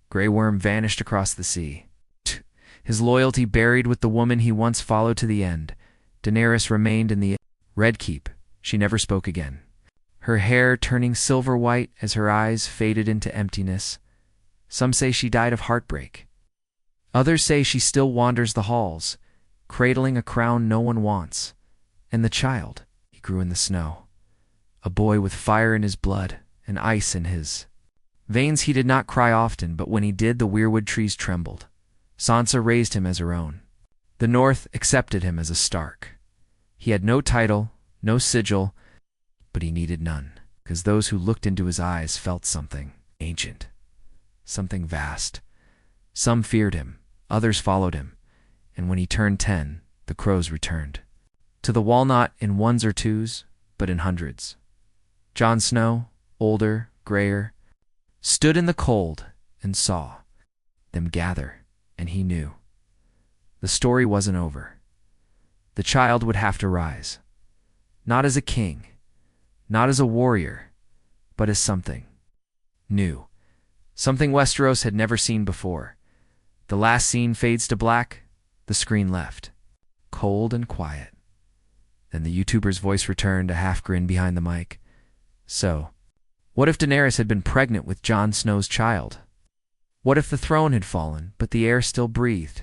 Grey Worm vanished across the sea. His loyalty buried with the woman he once followed to the end. Daenerys remained in the Red Keep. She never spoke again, her hair turning silver white as her eyes faded into emptiness. Some say she died of heartbreak. Others say she still wanders the halls, cradling a crown no one wants. And the child, he grew in the snow. A boy with fire in his blood and ice in his veins. He did not cry often, but when he did, the weirwood trees trembled. Sansa raised him as her own. The North accepted him as a Stark. He had no title, no sigil, but he needed none, because those who looked into his eyes felt something ancient, something vast. Some feared him, others followed him, and when he turned 10, the crows returned. To the wall not in ones or twos, but in hundreds. Jon Snow, older, grayer, stood in the cold and saw them gather, and he knew. The story wasn't over. The child would have to rise. Not as a king, not as a warrior, but as something new. Something Westeros had never seen before. The last scene fades to black, the screen left. Cold and quiet. Then the YouTuber's voice returned, a half grin behind the mic. So, what if Daenerys had been pregnant with Jon Snow's child? What if the throne had fallen, but the air still breathed?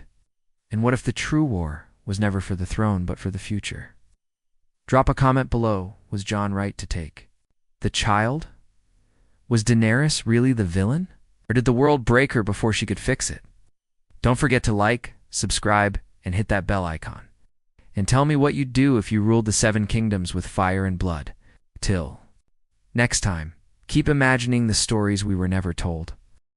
And what if the true war was never for the throne, but for the future? Drop a comment below. Was Jon right to take the child? Was Daenerys really the villain? Or did the world break her before she could fix it? Don't forget to like, subscribe, and hit that bell icon. And tell me what you'd do if you ruled the Seven Kingdoms with fire and blood. Till next time, keep imagining the stories we were never told.